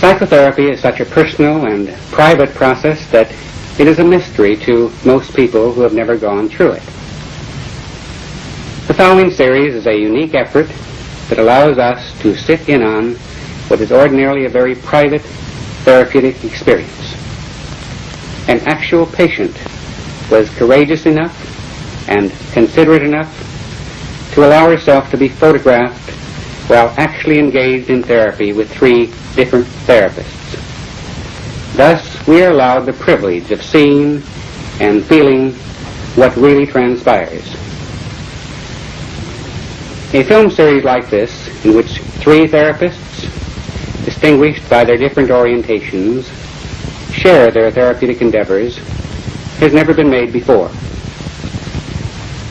Psychotherapy is such a personal and private process that it is a mystery to most people who have never gone through it. The following series is a unique effort that allows us to sit in on what is ordinarily a very private therapeutic experience. An actual patient was courageous enough and considerate enough to allow herself to be photographed while actually engaged in therapy with 3 different therapists. Thus, we are allowed the privilege of seeing and feeling what really transpires. A film series like this, in which 3 therapists, distinguished by their different orientations, share their therapeutic endeavors, has never been made before.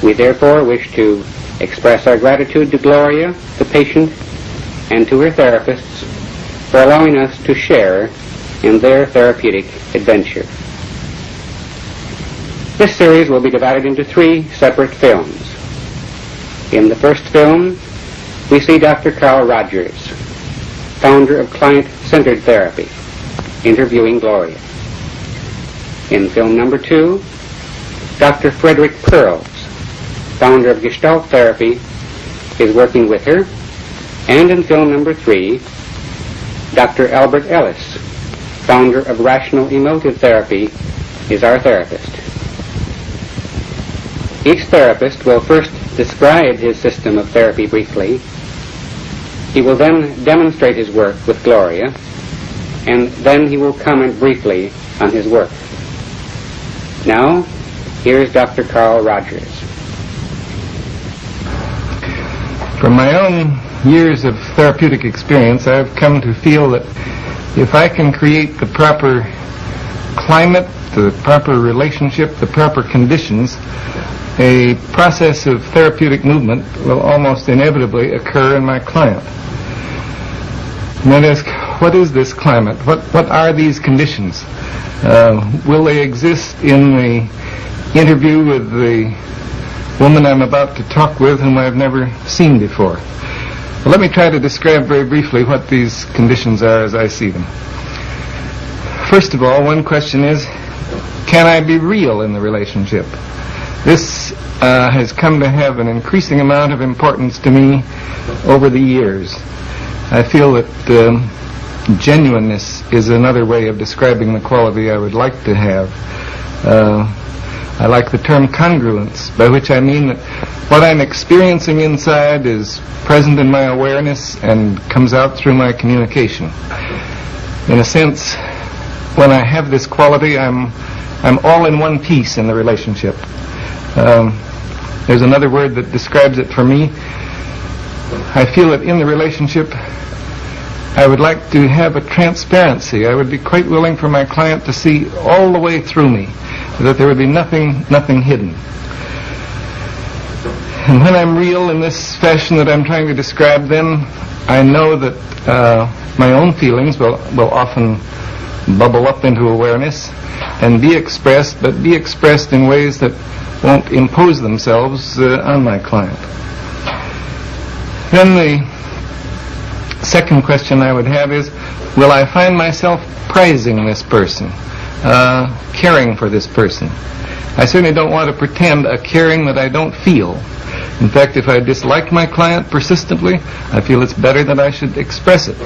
We therefore wish to express our gratitude to Gloria, the patient, and to her therapists for allowing us to share in their therapeutic adventure. This series will be divided into 3 separate films. In the first film, we see Dr. Carl Rogers, founder of client-centered therapy, interviewing Gloria. In film number 2, Dr. Frederick Pearls, founder of Gestalt therapy, is working with her. And in film number 3, Dr. Albert Ellis, founder of Rational Emotive Therapy, is our therapist. Each therapist will first describe his system of therapy briefly. He will then demonstrate his work with Gloria, and then he will comment briefly on his work. Now, here's Dr. Carl Rogers. From my own years of therapeutic experience, I've come to feel that if I can create the proper climate, the proper relationship, the proper conditions, a process of therapeutic movement will almost inevitably occur in my client. And that is, what is this climate? What are these conditions? Will they exist in the interview with the woman I'm about to talk with, whom I've never seen before? Well, let me try to describe very briefly what these conditions are as I see them. First of all, one question is, can I be real in the relationship? This has come to have an increasing amount of importance to me over the years. I feel that genuineness is another way of describing the quality I would like to have. I like the term congruence, by which I mean that what I'm experiencing inside is present in my awareness and comes out through my communication. In a sense, when I have this quality, I'm all in one piece in the relationship. There's another word that describes it for me. I feel that in the relationship, I would like to have a transparency. I would be quite willing for my client to see all the way through me, that there would be nothing hidden. And when I'm real in this fashion that I'm trying to describe, then I know that my own feelings will often bubble up into awareness and be expressed, but be expressed in ways that won't impose themselves on my client. Then the second question I would have is, will I find myself praising this person? caring for this person. I certainly don't want to pretend a caring that I don't feel. In fact, if I dislike my client persistently, I feel it's better that I should express it.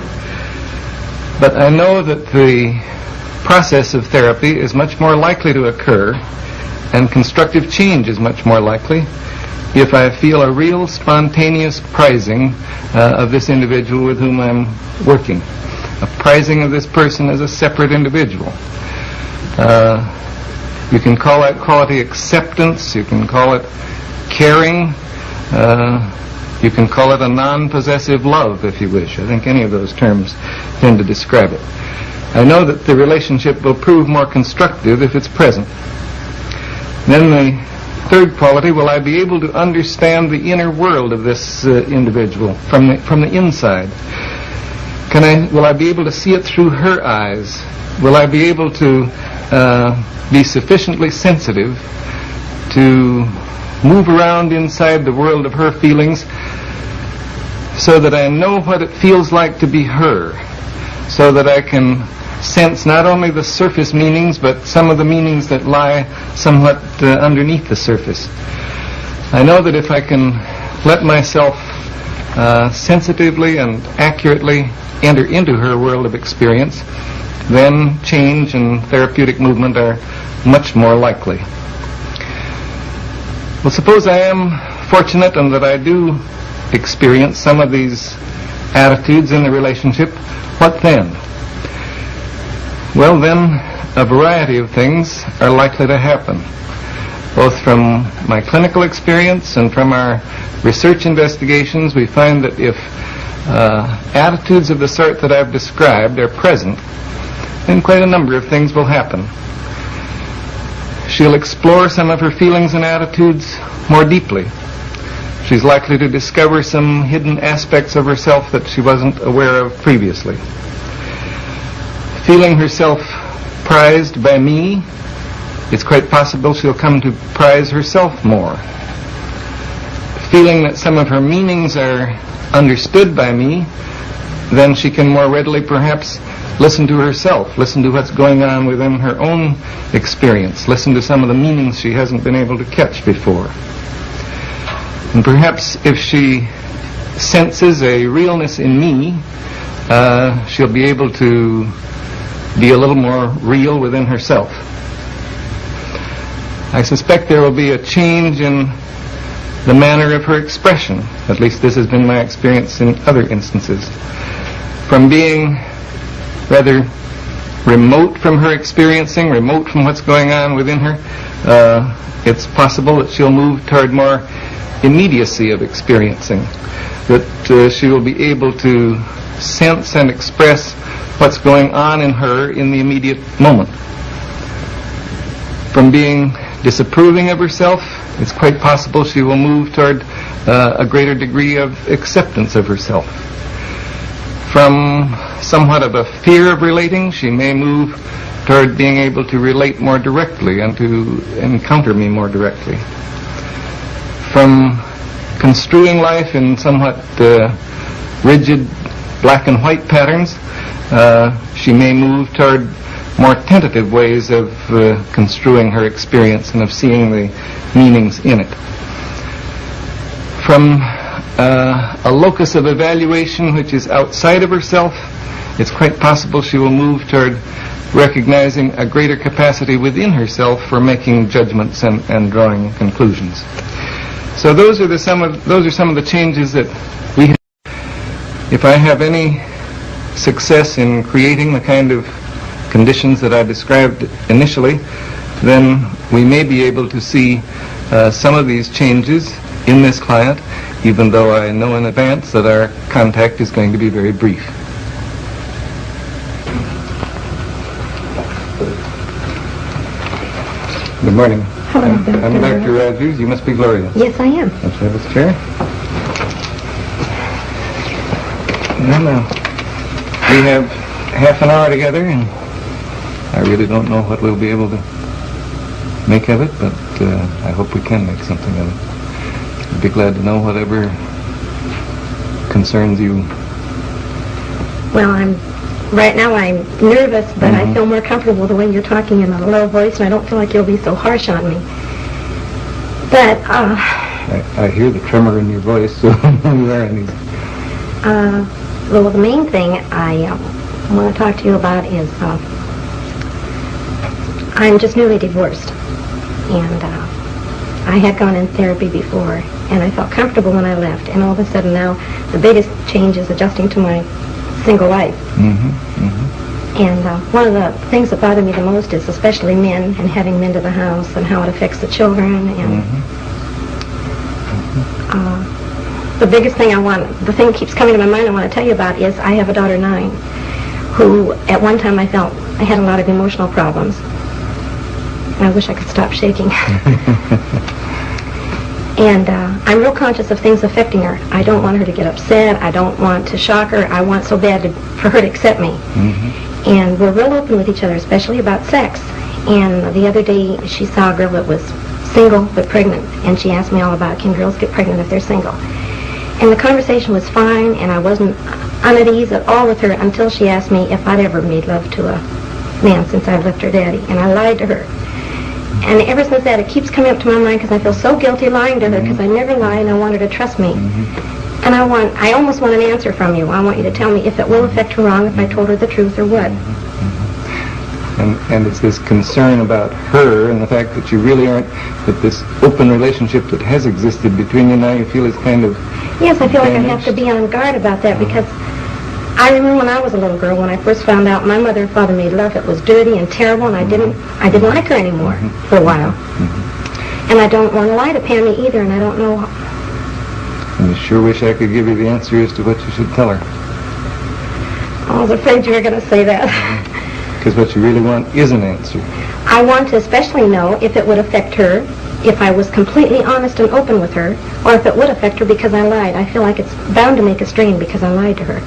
But I know that the process of therapy is much more likely to occur, and constructive change is much more likely, if I feel a real spontaneous prizing of this individual with whom I'm working. A prizing of this person as a separate individual. You can call that quality acceptance, you can call it caring, you can call it a non-possessive love, if you wish. I think any of those terms tend to describe it. I know that the relationship will prove more constructive if it's present. Then the third quality, will I be able to understand the inner world of this individual from the inside? Will I be able to see it through her eyes? Will I be able to be sufficiently sensitive to move around inside the world of her feelings so that I know what it feels like to be her, so that I can sense not only the surface meanings but some of the meanings that lie somewhat underneath the surface. I know that if I can let myself sensitively and accurately enter into her world of experience, then change and therapeutic movement are much more likely. Well, suppose I am fortunate and that I do experience some of these attitudes in the relationship. What then? Well, then a variety of things are likely to happen, both from my clinical experience and from our research investigations. We find that if attitudes of the sort that I've described are present, then quite a number of things will happen. She'll explore some of her feelings and attitudes more deeply. She's likely to discover some hidden aspects of herself that she wasn't aware of previously. Feeling herself prized by me, it's quite possible she'll come to prize herself more. Feeling that some of her meanings are understood by me, then she can more readily perhaps listen to herself, listen to what's going on within her own experience, listen to some of the meanings she hasn't been able to catch before. And perhaps if she senses a realness in me, she'll be able to be a little more real within herself. I suspect there will be a change in the manner of her expression. At least this has been my experience in other instances. From being rather remote from her experiencing, remote from what's going on within her, it's possible that she'll move toward more immediacy of experiencing, that she will be able to sense and express what's going on in her in the immediate moment. From being disapproving of herself, it's quite possible she will move toward a greater degree of acceptance of herself. From somewhat of a fear of relating, she may move toward being able to relate more directly and to encounter me more directly. From construing life in somewhat rigid black and white patterns, she may move toward more tentative ways of construing her experience and of seeing the meanings in it. From a locus of evaluation which is outside of herself, it's quite possible she will move toward recognizing a greater capacity within herself for making judgments and drawing conclusions. So those are some of the changes that we have. If I have any success in creating the kind of conditions that I described initially, then we may be able to see some of these changes in this client, even though I know in advance that our contact is going to be very brief. Good morning. Hello, I'm Dr. Rogers. You must be Gloria. Yes, I am. Let's have this chair. Now, we have half an hour together, and I really don't know what we'll be able to make of it, but I hope we can make something of it. I'd be glad to know whatever concerns you. Well, I'm right now I'm nervous, but I feel more comfortable the way you're talking in a low voice, and I don't feel like you'll be so harsh on me. But I hear the tremor in your voice, so you are uneasy. Well, the main thing I want to talk to you about is I'm just newly divorced, and I had gone in therapy before, and I felt comfortable when I left, and all of a sudden now the biggest change is adjusting to my single life. And one of the things that bother me the most is especially men, and having men to the house, and how it affects the children, and the biggest thing the thing that keeps coming to my mind I want to tell you about is I have a daughter, 9, who at one time I felt I had a lot of emotional problems. I wish I could stop shaking. And I'm real conscious of things affecting her. I don't want her to get upset. I don't want to shock her. I want so bad for her to accept me. And we're real open with each other, especially about sex. And the other day she saw a girl that was single but pregnant, and she asked me all about, can girls get pregnant if they're single? And the conversation was fine, and I wasn't at ease at all with her until she asked me if I'd ever made love to a man since I left her daddy. And I lied to her. And ever since that, it keeps coming up to my mind because I feel so guilty lying to her, because I never lie, and I want her to trust me. And I almost want an answer from you. I want you to tell me if it will affect her wrong if I told her the truth or what. And it's this concern about her and the fact that you really aren't, that this open relationship that has existed between you now you feel is kind of Yes, I feel like I have to be on guard about that, because I remember when I was a little girl, when I first found out my mother and father made love, it was dirty and terrible, and I didn't like her anymore for a while. And I don't want to lie to Pammy either, and I don't know. I sure wish I could give you the answer as to what you should tell her. I was afraid you were going to say that. Because what you really want is an answer. I want to especially know if it would affect her, if I was completely honest and open with her, or if it would affect her because I lied. I feel like it's bound to make a strain because I lied to her.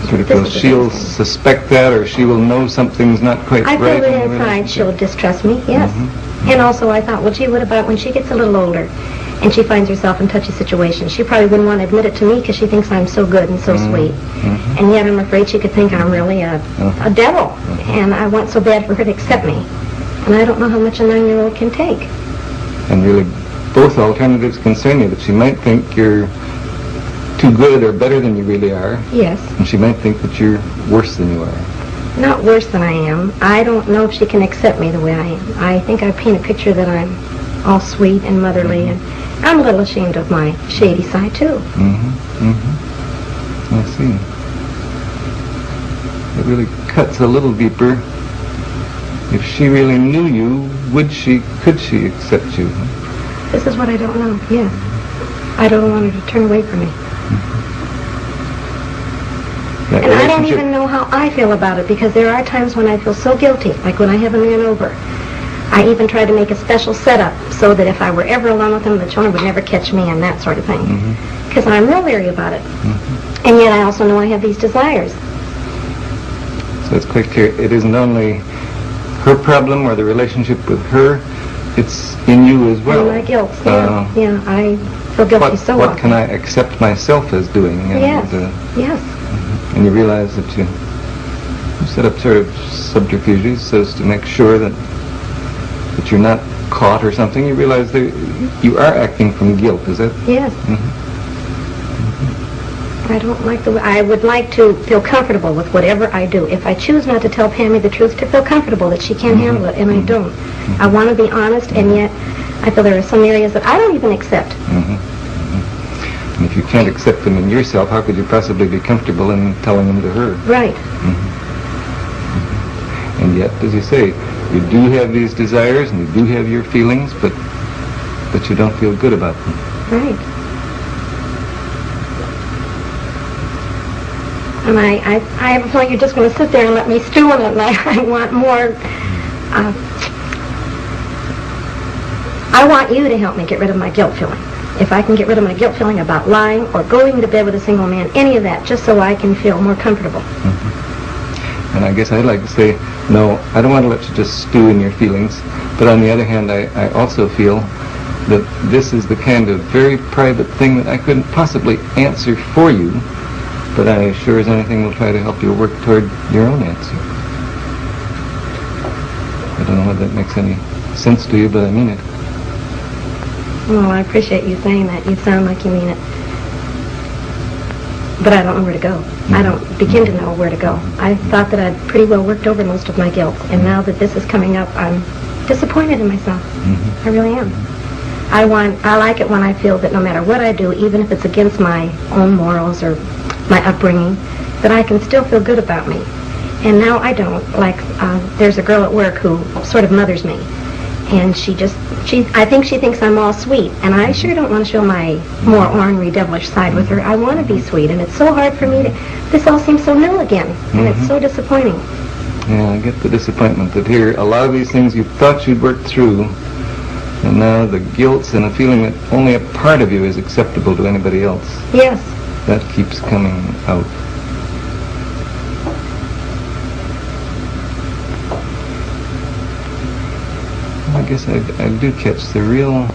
Sort of feels she'll suspect that, or she will know something's not quite right. I feel that inside she'll distrust me, yes. And also I thought, well, gee, what about when she gets a little older and she finds herself in touchy situations? She probably wouldn't want to admit it to me because she thinks I'm so good and so sweet. And yet I'm afraid she could think I'm really a devil. And I want so bad for her to accept me. And I don't know how much a 9-year-old can take. And really, both alternatives concern you, that she might think you're too good or better than you really are. Yes. And she might think that you're worse than you are. Not worse than I am. I don't know if she can accept me the way I am. I think I paint a picture that I'm all sweet and motherly, and I'm a little ashamed of my shady side, too. I see. It really cuts a little deeper. If she really knew you, could she accept you? This is what I don't know, yes. I don't want her to turn away from me. And I don't even know how I feel about it, because there are times when I feel so guilty, like when I have a man over. I even try to make a special setup so that if I were ever alone with him, the children would never catch me and that sort of thing. Because I'm real leery about it. And yet I also know I have these desires. So it's quite clear, it isn't only her problem or the relationship with her, it's in you as well. And my guilt, yeah, I feel guilty so often. What can I accept myself as doing? And, yes. And you realize that you set up sort of subterfuges so as to make sure that you're not caught or something. You realize that you are acting from guilt, is that? Yes. I don't like the way. I would like to feel comfortable with whatever I do. If I choose not to tell Pammy the truth, to feel comfortable that she can't handle it, and I don't. I want to be honest, and yet I feel there are some areas that I don't even accept. And if you can't accept them in yourself, how could you possibly be comfortable in telling them to her? Right. And yet, as you say, you do have these desires and you do have your feelings, but you don't feel good about them. Right. And I have a feeling you're just going to sit there and let me stew in it, and I want more. I want you to help me get rid of my guilt feeling. If I can get rid of my guilt feeling about lying or going to bed with a single man, any of that, just so I can feel more comfortable. And I guess I'd like to say, no, I don't want to let you just stew in your feelings, but on the other hand, I also feel that this is the kind of very private thing that I couldn't possibly answer for you, But I sure as anything will try to help you work toward your own answer. I don't know whether that makes any sense to you, but I mean it. Well, I appreciate you saying that. You sound like you mean it. But I don't know where to go. I don't begin to know where to go. I thought that I'd pretty well worked over most of my guilt, and now that this is coming up, I'm disappointed in myself. I really am. I like it when I feel that no matter what I do, even if it's against my own morals or my upbringing, that I can still feel good about me. And now I don't. Like, there's a girl at work who sort of mothers me. And I think she thinks I'm all sweet. And I sure don't want to show my more ornery, devilish side with her. I want to be sweet. And it's so hard for me to, this all seems so new again. And it's so disappointing. Yeah, I get the disappointment that here, a lot of these things you thought you'd worked through, and now the guilt and a feeling that only a part of you is acceptable to anybody else. Yes. That keeps coming out. I guess I do catch the real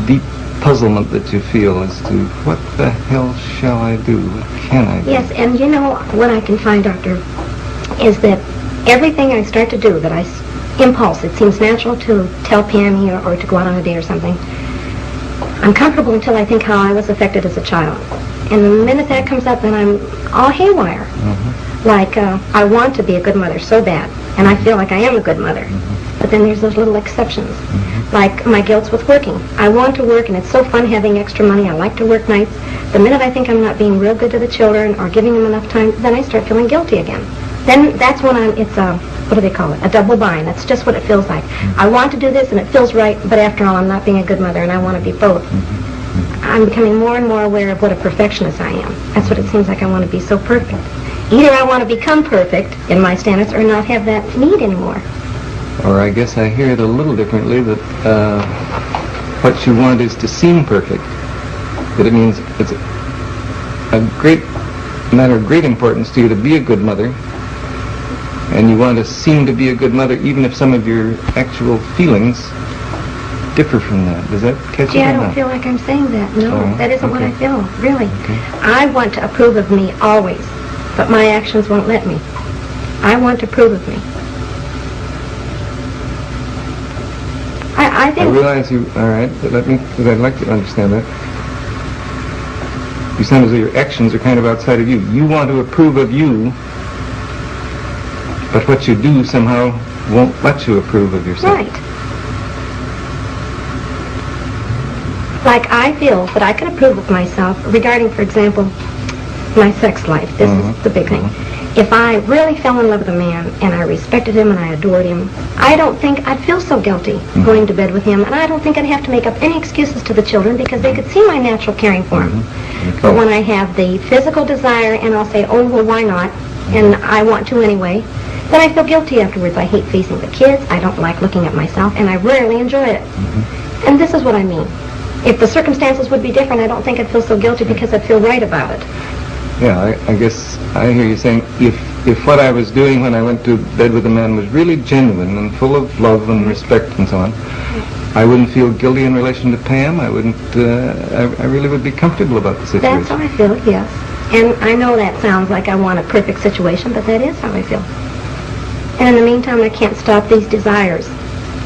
deep puzzlement that you feel as to what the hell shall I do? What can I do? Yes, and you know what I can find, Doctor, is that everything I start to do, that impulse, it seems natural to tell Pammy or to go out on a date or something. I'm comfortable until I think how I was affected as a child. And the minute that comes up, then I'm all haywire. Like, I want to be a good mother so bad, and I feel like I am a good mother. But then there's those little exceptions. Like my guilt's with working. I want to work, and it's so fun having extra money. I like to work nights. The minute I think I'm not being real good to the children or giving them enough time, then I start feeling guilty again. Then that's when it's what do they call it? A double bind. That's just what it feels like. I want to do this, and it feels right, but after all, I'm not being a good mother, and I want to be both. I'm becoming more and more aware of what a perfectionist I am. That's what it seems like. I want to be so perfect. Either I want to become perfect in my standards or not have that need anymore. Or I guess I hear it a little differently, that what you want is to seem perfect. That it means it's a great matter of great importance to you to be a good mother, and you want to seem to be a good mother even if some of your actual feelings differ from that. Does that catch you? Yeah, I don't feel like I'm saying that. No, that isn't what I feel, really. Okay. I want to approve of me always, but my actions won't let me. I want to approve of me. I think... I realize you... All right, but because I'd like to understand that. You sound as though your actions are kind of outside of you. You want to approve of you, but what you do somehow won't let you approve of yourself. Right. Like, I feel that I can approve of myself regarding, for example, my sex life. This is the big thing. If I really fell in love with a man and I respected him and I adored him, I don't think I'd feel so guilty going to bed with him, and I don't think I'd have to make up any excuses to the children because they could see my natural caring for him. But when I have the physical desire and I'll say, oh, well, why not? And I want to anyway, then I feel guilty afterwards. I hate facing the kids, I don't like looking at myself, and I rarely enjoy it. And this is what I mean. If the circumstances would be different, I don't think I'd feel so guilty because I'd feel right about it. Yeah, I guess I hear you saying if what I was doing when I went to bed with a man was really genuine and full of love and respect and so on, I wouldn't feel guilty in relation to Pam. I wouldn't. I really would be comfortable about the situation. That's how I feel, yes. And I know that sounds like I want a perfect situation, but that is how I feel. And in the meantime, I can't stop these desires.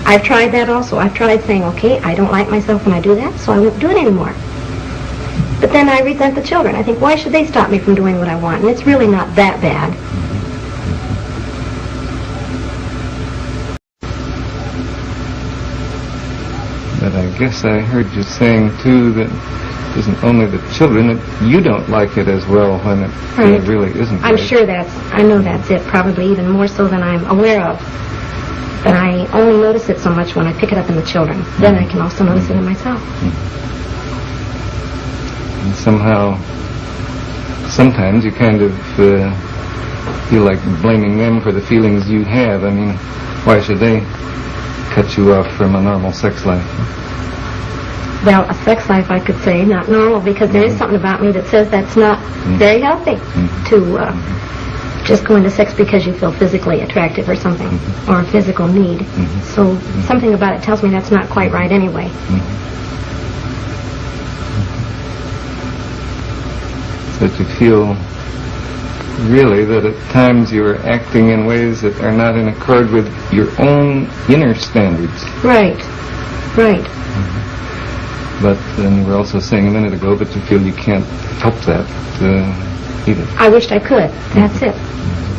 I've tried that also. I've tried saying, okay, I don't like myself when I do that, so I won't do it anymore. But then I resent the children. I think, why should they stop me from doing what I want? And it's really not that bad. But I guess I heard you saying, too, that it isn't only the children, that you don't like it as well when it really isn't I'm right. sure I know that's it, probably even more so than I'm aware of. But I only notice it so much when I pick it up in the children. Then I can also notice it in myself. And somehow, sometimes you kind of feel like blaming them for the feelings you have. I mean, why should they cut you off from a normal sex life? Well, a sex life, I could say, not normal, because there is something about me that says that's not very healthy to just go into sex because you feel physically attractive or something, or a physical need. So something about it tells me that's not quite right anyway. that you feel really that at times you are acting in ways that are not in accord with your own inner standards. Right. But then you were also saying a minute ago that you feel you can't help that either. I wished I could. That's it.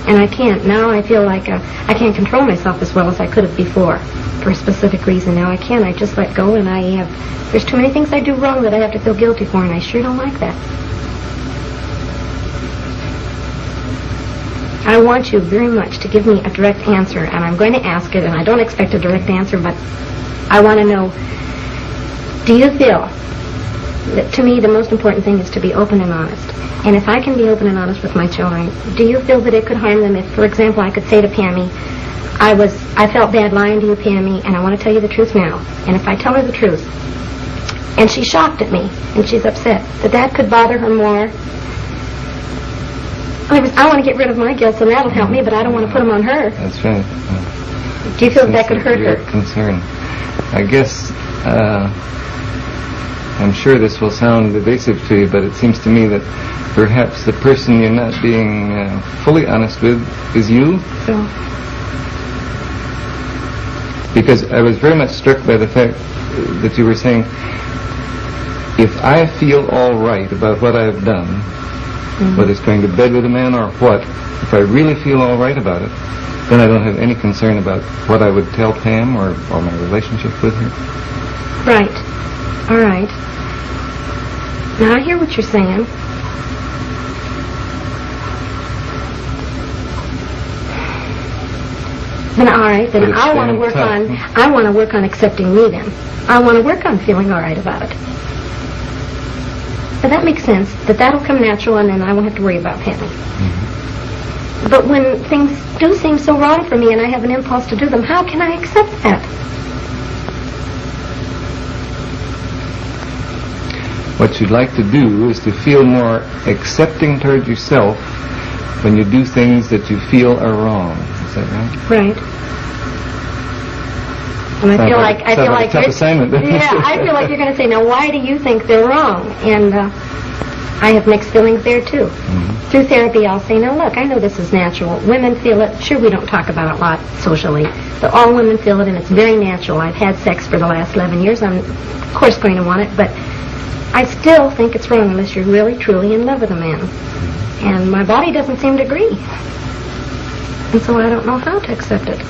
And I can't. Now I feel like I can't control myself as well as I could have before for a specific reason. Now I can't. I just let go, and there's too many things I do wrong that I have to feel guilty for, and I sure don't like that. I want you very much to give me a direct answer, and I'm going to ask it, and I don't expect a direct answer, but I want to know, do you feel that, to me, the most important thing is to be open and honest? And if I can be open and honest with my children, do you feel that it could harm them if, for example, I could say to Pammy, I felt bad lying to you, Pammy, and I want to tell you the truth now. And if I tell her the truth, and she's shocked at me, and she's upset, that could bother her more. I want to get rid of my guilt, so that'll help me, but I don't want to put them on her. That's right. Do you feel that could hurt her? Concern. I guess, I'm sure this will sound evasive to you, but it seems to me that perhaps the person you're not being fully honest with is you. So. Because I was very much struck by the fact that you were saying, if I feel all right about what I've done, whether it's going to bed with a man or what, if I really feel all right about it, then I don't have any concern about what I would tell Pam or my relationship with her. Right. All right. Now I hear what you're saying. Then all right, then I want to work on accepting me then. I want to work on feeling all right about it. But that makes sense, that'll come natural, and then I won't have to worry about Pammy. But when things do seem so wrong for me and I have an impulse to do them, how can I accept that? What you'd like to do is to feel more accepting toward yourself when you do things that you feel are wrong. Is that right? Right. And I feel like a tough assignment. Yeah, I feel like you're going to say, now why do you think they're wrong? And I have mixed feelings there too. Through therapy, I'll say, now look, I know this is natural. Women feel it. Sure, we don't talk about it a lot socially, but all women feel it, and it's very natural. I've had sex for the last 11 years. I'm, of course, going to want it, but I still think it's wrong unless you're really, truly in love with a man. And my body doesn't seem to agree. And so I don't know how to accept it.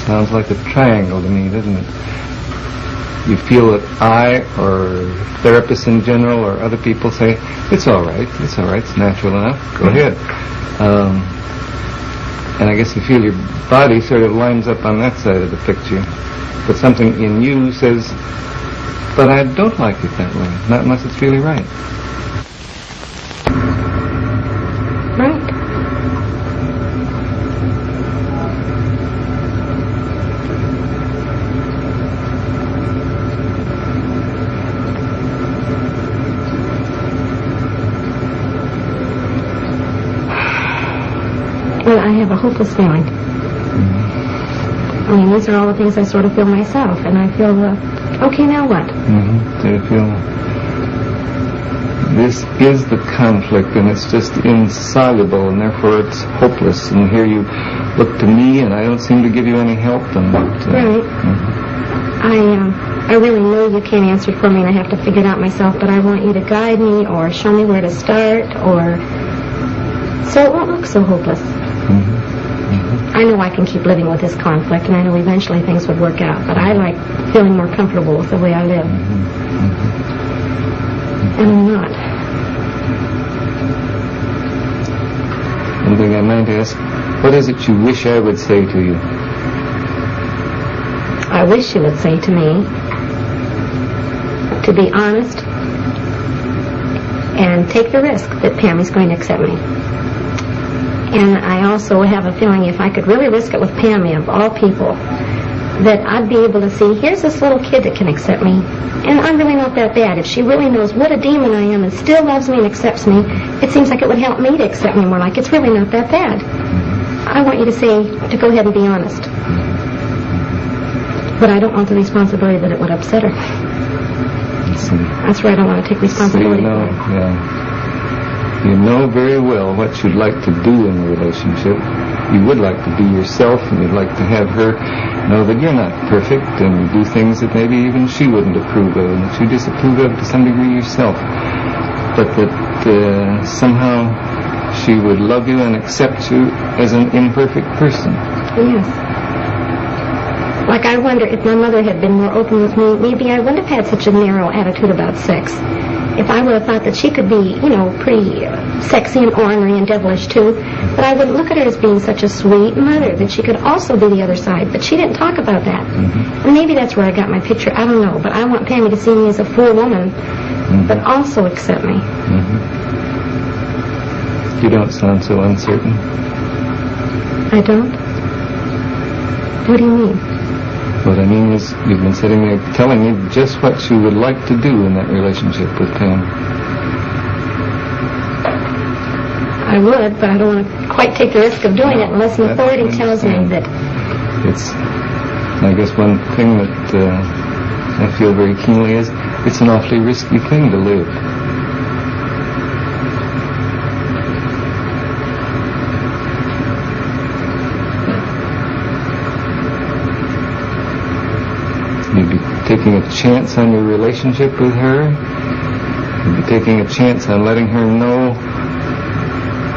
Sounds like a triangle to me, doesn't it? You feel that I, or therapists in general, or other people say, it's all right, it's natural enough, go ahead. And I guess you feel your body sort of lines up on that side of the picture. But something in you says, but I don't like it that way, not unless it's really right. Right. Well, I have a hopeless feeling. I mean, these are all the things I sort of feel myself, and I feel, okay, now what? So you feel this is the conflict, and it's just insoluble, and therefore it's hopeless. And here you look to me, and I don't seem to give you any help. And right. I really know you can't answer it for me, and I have to figure it out myself. But I want you to guide me, or show me where to start, or so it won't look so hopeless. I know I can keep living with this conflict, and I know eventually things would work out, but I like feeling more comfortable with the way I live. And I'm not. One thing I might ask, what is it you wish I would say to you? I wish you would say to me to be honest and take the risk that Pammy's going to accept me. And I also have a feeling if I could really risk it with Pammy, of all people, that I'd be able to see, here's this little kid that can accept me, and I'm really not that bad. If she really knows what a demon I am and still loves me and accepts me, it seems like it would help me to accept me more, like it's really not that bad. I want you to say, to go ahead and be honest. But I don't want the responsibility that it would upset her. That's where I don't want to take responsibility for it. Yeah. You know very well what you'd like to do in the relationship. You would like to be yourself, and you'd like to have her know that you're not perfect, and you do things that maybe even she wouldn't approve of, and that you disapprove of to some degree yourself. But that somehow she would love you and accept you as an imperfect person. Yes. Like, I wonder if my mother had been more open with me, maybe I wouldn't have had such a narrow attitude about sex. If I would have thought that she could be, pretty sexy and ornery and devilish too, but I would look at her as being such a sweet mother, that she could also be the other side. But she didn't talk about that. Mm-hmm. And maybe that's where I got my picture. I don't know. But I want Pammy to see me as a full woman, mm-hmm. but also accept me. Mm-hmm. You don't sound so uncertain. I don't? What do you mean? What I mean is, you've been sitting there telling me just what you would like to do in that relationship with Pam. I would, but I don't want to quite take the risk of doing it unless an authority tells me that... It's, I guess one thing that I feel very keenly is, it's an awfully risky thing to live. You'd be taking a chance on your relationship with her. You'd be taking a chance on letting her know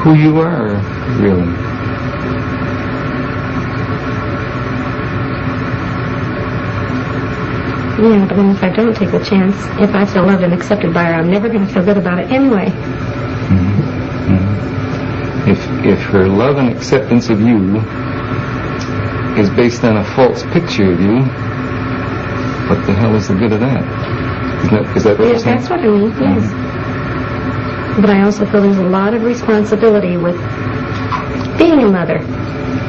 who you are, really. Yeah, but then if I don't take the chance, if I feel loved and accepted by her, I'm never going to feel good about it anyway. Mm-hmm. Mm-hmm. If her love and acceptance of you is based on a false picture of you, what the hell is the good of that? Is that what you're saying? That's what I mean, yes. Mm-hmm. But I also feel there's a lot of responsibility with being a mother.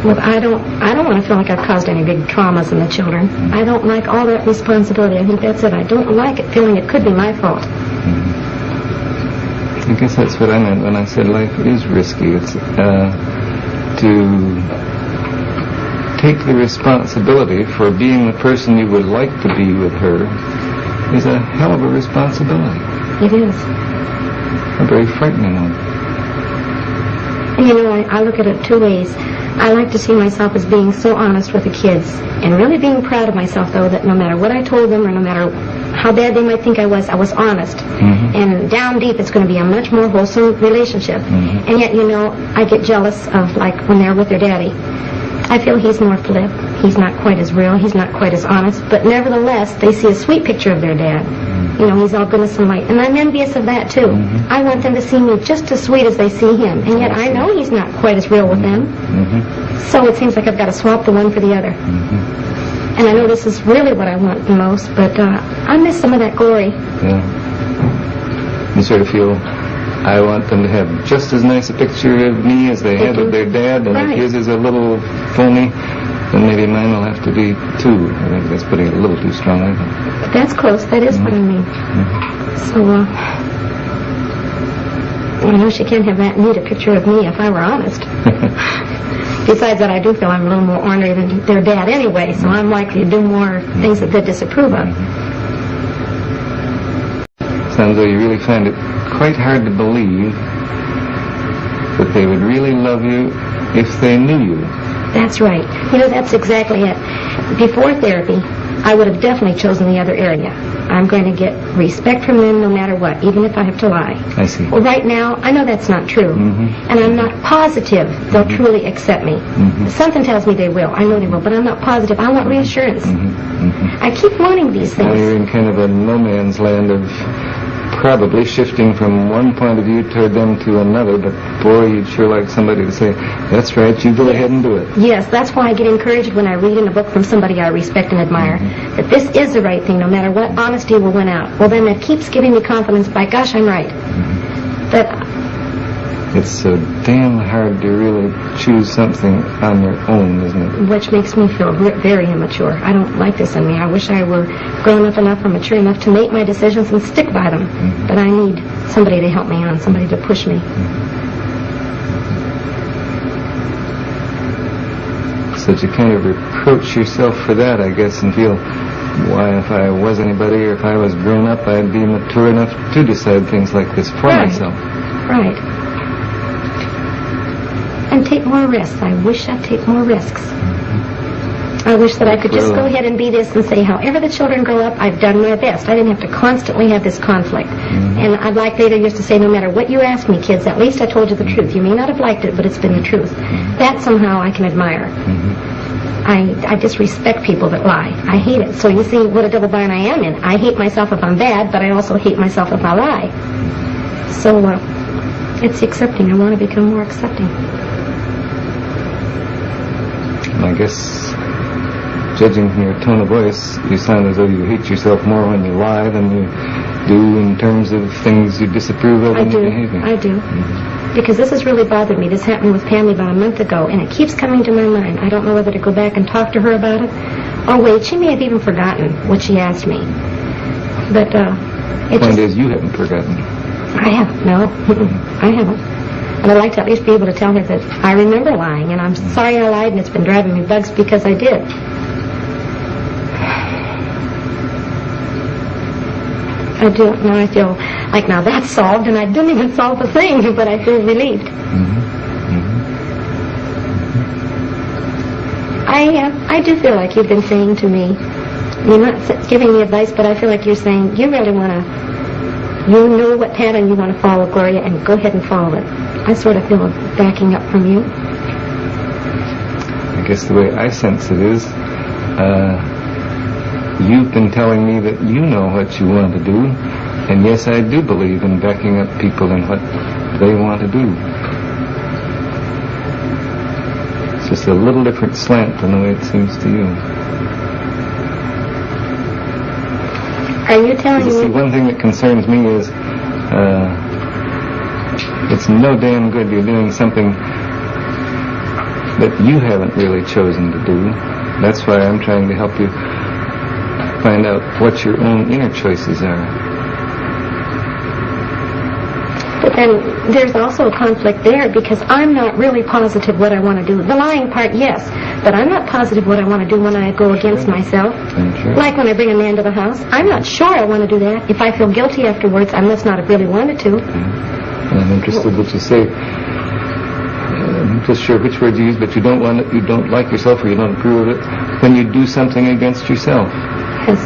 Well, I don't want to feel like I've caused any big traumas in the children. Mm-hmm. I don't like all that responsibility. I think that's it. I don't like it, feeling it could be my fault. Mm-hmm. I guess that's what I meant when I said life is risky. It's to take the responsibility for being the person you would like to be with her is a hell of a responsibility. It is. A very frightening one. And I look at it two ways. I like to see myself as being so honest with the kids, and really being proud of myself, though, that no matter what I told them, or no matter how bad they might think I was honest. Mm-hmm. And down deep, it's going to be a much more wholesome relationship. Mm-hmm. And yet, I get jealous of, like, when they're with their daddy. I feel he's more flip. He's not quite as real. He's not quite as honest. But nevertheless, they see a sweet picture of their dad. Mm-hmm. He's all goodness and light. And I'm envious of that, too. Mm-hmm. I want them to see me just as sweet as they see him. And yet I know he's not quite as real with them. Mm-hmm. So it seems like I've got to swap the one for the other. Mm-hmm. And I know this is really what I want the most, but I miss some of that glory. Yeah. You sort of feel, I want them to have just as nice a picture of me as they had of their dad, and if his is a little phony, then maybe mine will have to be too. I think that's putting it a little too strongly. But that's close. That is what I mean. Mm-hmm. So, I know she can't have that neat a picture of me if I were honest. Besides that, I do feel I'm a little more ornery than their dad anyway, so I'm likely to do more things that they disapprove of. Sounds like you really find it quite hard to believe that they would really love you if they knew you. That's right. That's exactly it. Before therapy, I would have definitely chosen the other area. I'm going to get respect from them no matter what, even if I have to lie. I see. Well, right now, I know that's not true. Mm-hmm. And I'm not positive they'll truly accept me. Mm-hmm. Something tells me they will. I know they will, but I'm not positive. I want reassurance. Mm-hmm. Mm-hmm. I keep wanting these things. Well, you're in kind of a no man's land of probably shifting from one point of view toward them to another, but boy, you'd sure like somebody to say, that's right, you go ahead and do it. Yes, that's why I get encouraged when I read in a book from somebody I respect and admire, that this is the right thing, no matter what, honesty will win out. Well, then it keeps giving me confidence, by gosh, I'm right. That it's so damn hard to really choose something on your own, isn't it? Which makes me feel very immature. I don't like this in me. I wish I were grown up enough or mature enough to make my decisions and stick by them. Mm-hmm. But I need somebody to help me on, somebody to push me. Mm-hmm. So to kind of reproach yourself for that, I guess, and feel, why, if I was anybody or if I was grown up, I'd be mature enough to decide things like this for myself. Right. And take more risks. I wish I'd take more risks. I wish that I could just go ahead and be this and say, however the children grow up, I've done my best. I didn't have to constantly have this conflict. And I'd like later years to say, no matter what you ask me, kids, at least I told you the truth. You may not have liked it, but it's been the truth. That somehow I can admire. I just respect people that lie. I hate it. So you see what a double bind I am in. I hate myself if I'm bad, but I also hate myself if I lie. So it's accepting. I want to become more accepting. I guess, judging from your tone of voice, you sound as though you hate yourself more when you lie than you do in terms of things you disapprove of in your behavior. I do. Because this has really bothered me. This happened with Pamela about a month ago, and it keeps coming to my mind. I don't know whether to go back and talk to her about it. Oh, wait, she may have even forgotten what she asked me. But the point is, you haven't forgotten. I haven't, no. I haven't. And I'd like to at least be able to tell her that I remember lying, and I'm sorry I lied, and it's been driving me bugs because I did. I do. Now I feel like now that's solved, and I didn't even solve the thing, but I feel relieved. I do feel like you've been saying to me, you're not giving me advice, but I feel like you're saying you really want to, you know what pattern you want to follow, Gloria, and go ahead and follow it. I sort of feel backing up from you. I guess the way I sense it is, you've been telling me that you know what you want to do, and yes, I do believe in backing up people in what they want to do. It's just a little different slant than the way it seems to you. Are you telling me? See, one thing that concerns me is it's no damn good you're doing something that you haven't really chosen to do. That's why I'm trying to help you find out what your own inner choices are. But then there's also a conflict there because I'm not really positive what I want to do. The lying part, yes, but I'm not positive what I want to do when I go against myself. Sure. Like when I bring a man to the house, I'm not sure I want to do that. If I feel guilty afterwards, I must not have really wanted to. I'm interested what you say. I'm not just sure which word you use, but you don't want it, you don't like yourself, or you don't approve of it when you do something against yourself. Yes.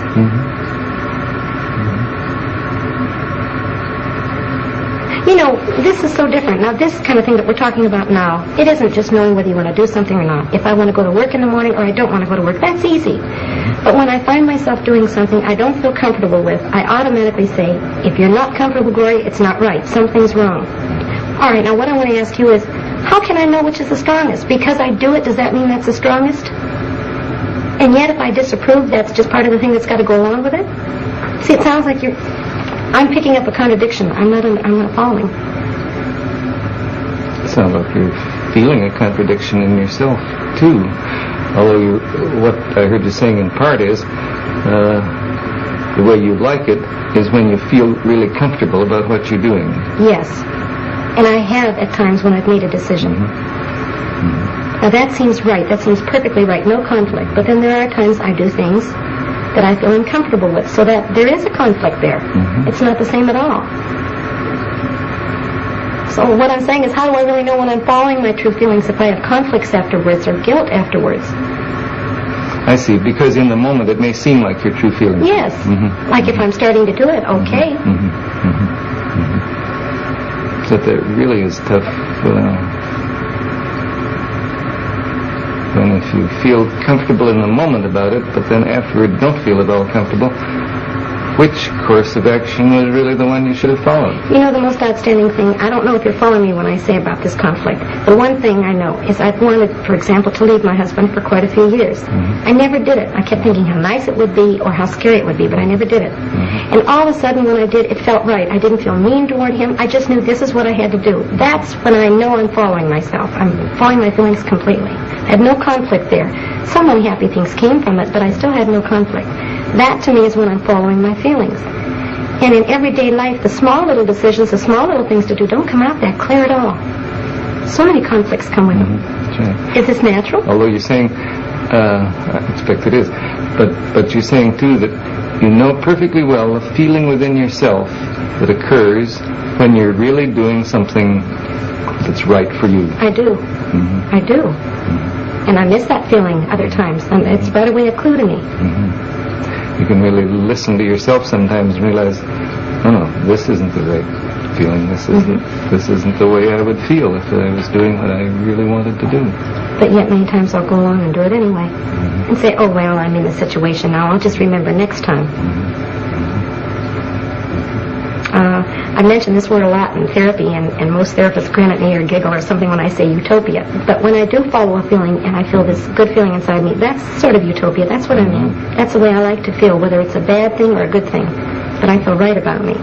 You know, this is so different. Now, this kind of thing that we're talking about now, it isn't just knowing whether you want to do something or not. If I want to go to work in the morning or I don't want to go to work, that's easy. But when I find myself doing something I don't feel comfortable with, I automatically say, if you're not comfortable, Gloria, it's not right. Something's wrong. All right, now what I want to ask you is, how can I know which is the strongest? Because I do it, does that mean that's the strongest? And yet if I disapprove, that's just part of the thing that's got to go along with it? See, it sounds like I'm picking up a contradiction. I'm not following. It sounds like you're feeling a contradiction in yourself, too. Although what I heard you saying in part is, the way you like it is when you feel really comfortable about what you're doing. Yes. And I have at times when I've made a decision. Now that seems right. That seems perfectly right. No conflict. But then there are times I do things that I feel uncomfortable with. So that there is a conflict there. It's not the same at all. So what I'm saying is, how do I really know when I'm following my true feelings if I have conflicts afterwards or guilt afterwards? I see, because in the moment it may seem like your true feelings. Yes. Like if I'm starting to do it, okay. But that really is tough. And if you feel comfortable in the moment about it, but then afterward don't feel at all comfortable, which course of action was really the one you should have followed? You know, the most outstanding thing, I don't know if you're following me when I say about this conflict. The one thing I know is I've wanted, for example, to leave my husband for quite a few years. I never did it. I kept thinking how nice it would be or how scary it would be, but I never did it. And all of a sudden when I did, it felt right. I didn't feel mean toward him. I just knew this is what I had to do. That's when I know I'm following myself. I'm following my feelings completely. I had no conflict there. Some unhappy things came from it, but I still had no conflict. That to me is when I'm following my feelings. And in everyday life, the small little decisions, the small little things to do don't come out that clear at all. So many conflicts come with them. Right. Is this natural? Although you're saying, I expect it is, but you're saying too that you know perfectly well the feeling within yourself that occurs when you're really doing something that's right for you. I do. I do. And I miss that feeling other times, and it's right away a clue to me. You can really listen to yourself sometimes and realize, oh no, this isn't the right feeling. This isn't the way I would feel if I was doing what I really wanted to do. But yet many times I'll go along and do it anyway. And say, oh well, I'm in the situation now, I'll just remember next time. I mention this word a lot in therapy, and most therapists grin at me or giggle or something when I say utopia. But when I do follow a feeling and I feel this good feeling inside me, that's sort of utopia. That's what I mean. That's the way I like to feel, whether it's a bad thing or a good thing. But I feel right about me.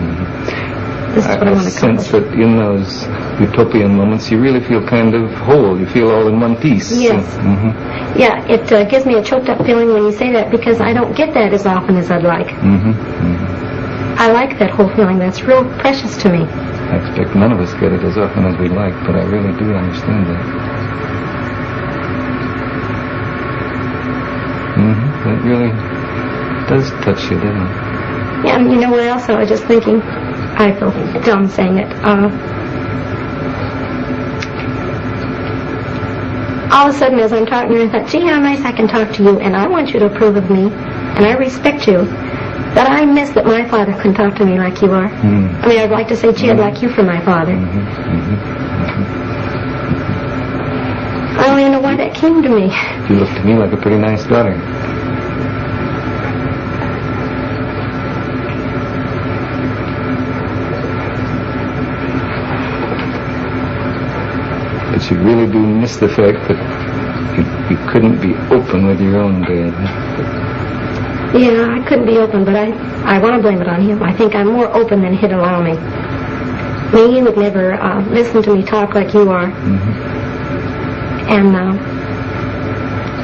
This is what I want to accomplish. sense that in those utopian moments you really feel kind of whole. You feel all in one piece. Yes. Yeah, it gives me a choked up feeling when you say that, because I don't get that as often as I'd like. I like that whole feeling. That's real precious to me. I expect none of us get it as often as we like, but I really do understand that. That really does touch you, doesn't it? Yeah, and you know what else I was just thinking? I feel dumb saying it. All of a sudden, as I'm talking to you, I thought, gee, how nice I can talk to you, and I want you to approve of me, and I respect you. But I miss that my father can talk to me like you are. I mean, I'd like to say, gee, I'd like you for my father. I don't even know why that came to me. You look to me like a pretty nice daughter. But you really do miss the fact that you couldn't be open with your own dad. Yeah, I couldn't be open, but I want to blame it on him. I think I'm more open than he'd allow me. I mean, he would never listen to me talk like you are. And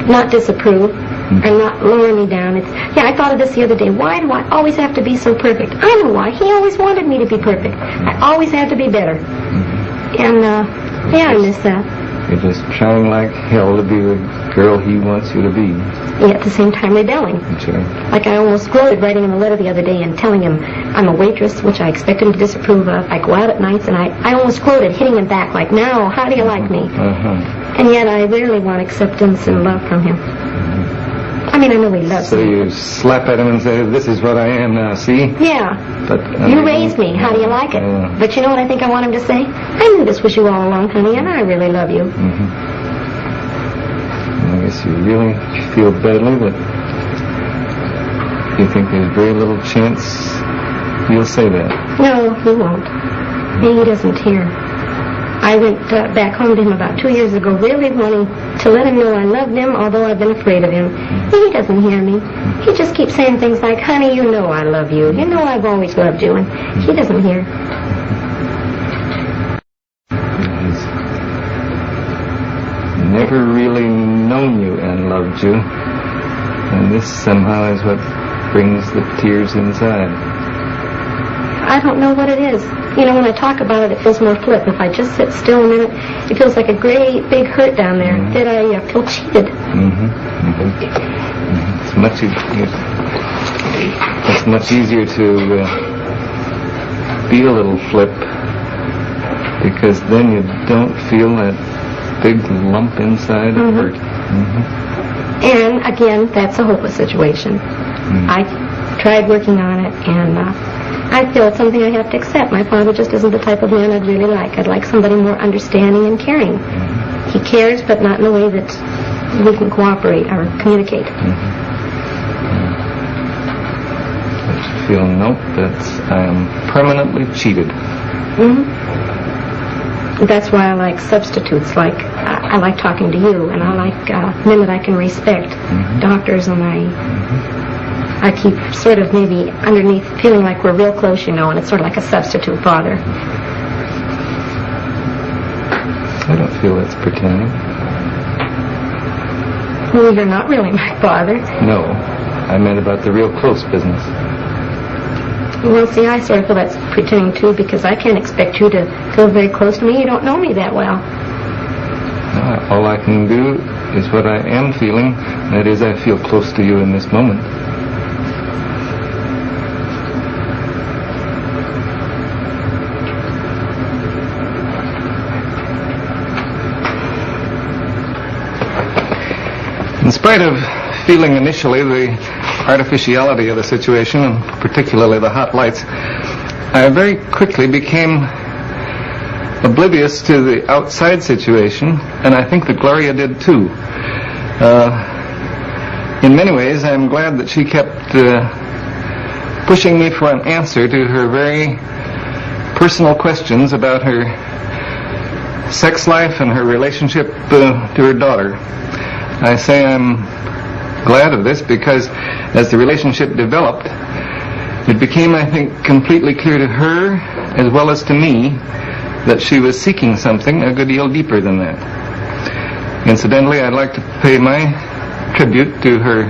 not disapprove and not lower me down. I thought of this the other day. Why do I always have to be so perfect? I know why. He always wanted me to be perfect. I always had to be better. And, I miss that. You're just trying like hell to be the girl he wants you to be. Yet at the same time rebelling. Sure. Like I almost quoted writing him a letter the other day and telling him I'm a waitress, which I expect him to disapprove of. I go out at nights, and I almost quoted, hitting him back like, now, how do you like me? And yet I rarely want acceptance and love from him. I mean, I know he loves me. So you slap at him and say, this is what I am now, see? Yeah. But you raised me. How do you like it? But you know what I think I want him to say? I knew this was you all along, honey, and I really love you. I guess you really feel badly that you think there's very little chance he'll say that. No, he won't. He doesn't hear. I went back home to him about 2 years ago, really wanting to let him know I loved him, although I've been afraid of him. He doesn't hear me. He just keeps saying things like, honey, you know I love you. You know I've always loved you. And he doesn't hear. He's never really known you and loved you. And this somehow is what brings the tears inside. I don't know what it is. You know, when I talk about it, it feels more flip. If I just sit still a minute, it feels like a great big hurt down there that I feel cheated. It's much easier to be a little flip, because then you don't feel that big lump inside of hurt. And again, that's a hopeless situation. I tried working on it, and I feel it's something I have to accept. My father just isn't the type of man I'd really like. I'd like somebody more understanding and caring. He cares, but not in a way that we can cooperate or communicate. But you feel, nope, I am permanently cheated. That's why I like substitutes. Like I like talking to you, and I like men that I can respect, doctors, and I keep sort of maybe underneath feeling like we're real close, you know, and it's sort of like a substitute father. I don't feel that's pretending. Well, you're not really my father. No, I meant about the real close business. Well, see, I sort of feel that's pretending too, because I can't expect you to feel very close to me. You don't know me that well. All I can do is what I am feeling. That is, I feel close to you in this moment. In spite of feeling initially the artificiality of the situation, and particularly the hot lights, I very quickly became oblivious to the outside situation, and I think that Gloria did too. In many ways, I'm glad that she kept pushing me for an answer to her very personal questions about her sex life and her relationship to her daughter. I say I'm glad of this because as the relationship developed, it became, I think, completely clear to her as well as to me that she was seeking something a good deal deeper than that. Incidentally, I'd like to pay my tribute to her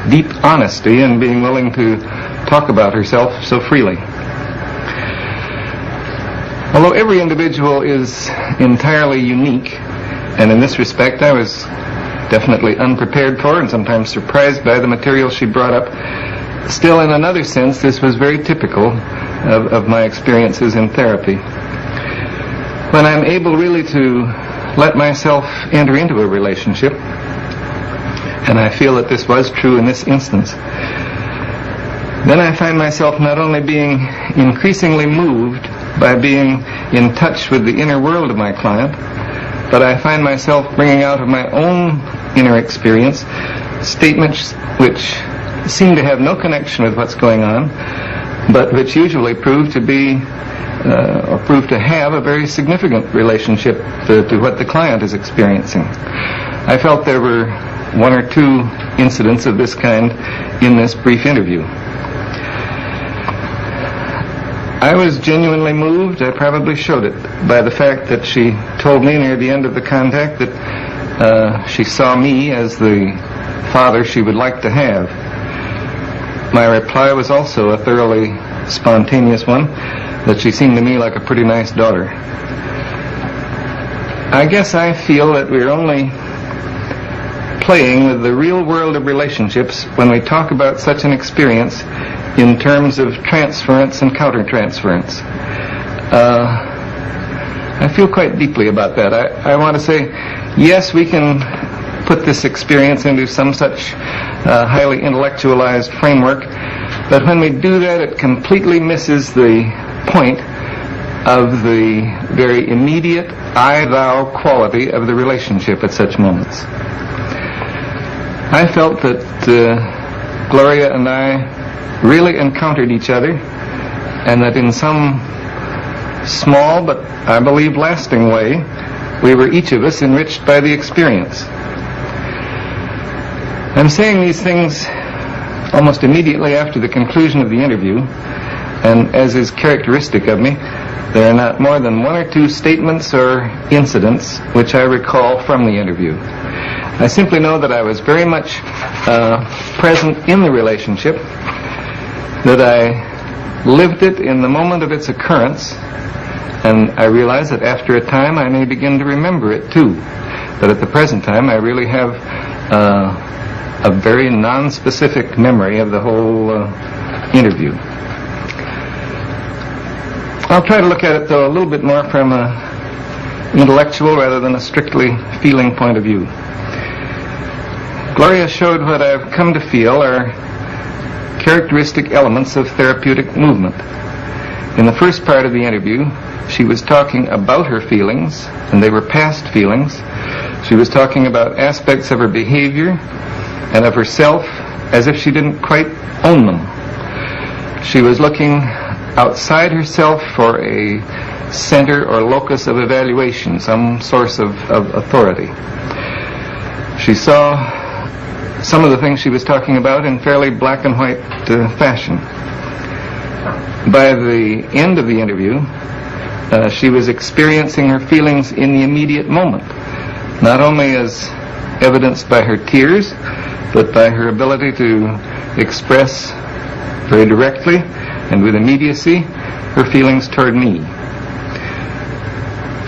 deep honesty in being willing to talk about herself so freely. Although every individual is entirely unique, and in this respect I was definitely unprepared for and sometimes surprised by the material she brought up, still in another sense this was very typical of my experiences in therapy. When I'm able really to let myself enter into a relationship, and I feel that this was true in this instance, then I find myself not only being increasingly moved by being in touch with the inner world of my client, but I find myself bringing out of my own inner experience statements which seem to have no connection with what's going on, but which usually prove to be or prove to have a very significant relationship to what the client is experiencing. I felt there were one or two incidents of this kind in this brief interview. I was genuinely moved, I probably showed it, by the fact that she told me near the end of the contact that she saw me as the father she would like to have. My reply was also a thoroughly spontaneous one, that she seemed to me like a pretty nice daughter. I guess I feel that we're only playing with the real world of relationships when we talk about such an experience in terms of transference and countertransference. I feel quite deeply about that. I want to say, yes, we can put this experience into some such highly intellectualized framework, but when we do that, it completely misses the point of the very immediate I-thou quality of the relationship at such moments. I felt that Gloria and I really encountered each other, and that in some small but I believe lasting way, we were each of us enriched by the experience. I'm saying these things almost immediately after the conclusion of the interview, and as is characteristic of me, there are not more than one or two statements or incidents which I recall from the interview. I simply know that I was very much present in the relationship, that I lived it in the moment of its occurrence, and I realize that after a time I may begin to remember it too. But at the present time I really have a very non-specific memory of the whole interview. I'll try to look at it though a little bit more from an intellectual rather than a strictly feeling point of view. Gloria showed what I've come to feel are characteristic elements of therapeutic movement. In the first part of the interview, she was talking about her feelings, and they were past feelings. She was talking about aspects of her behavior and of herself as if she didn't quite own them. She was looking outside herself for a center or locus of evaluation, some source of authority. She saw some of the things she was talking about in fairly black and white fashion. By the end of the interview, she was experiencing her feelings in the immediate moment, not only as evidenced by her tears, but by her ability to express very directly and with immediacy her feelings toward me.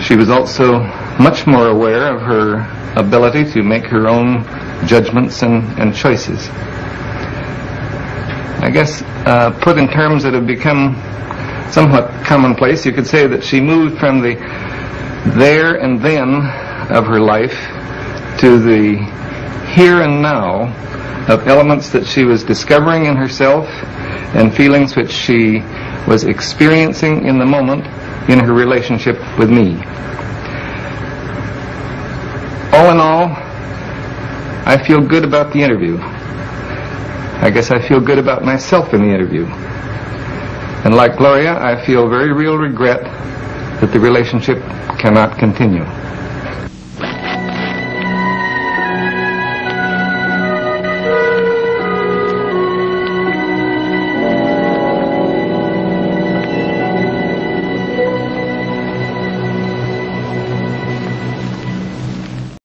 She was also much more aware of her ability to make her own judgments and choices. I guess put in terms that have become somewhat commonplace, you could say that she moved from the there and then of her life to the here and now of elements that she was discovering in herself and feelings which she was experiencing in the moment in her relationship with me. All in all, I feel good about the interview. I guess I feel good about myself in the interview. And like Gloria, I feel very real regret that the relationship cannot continue.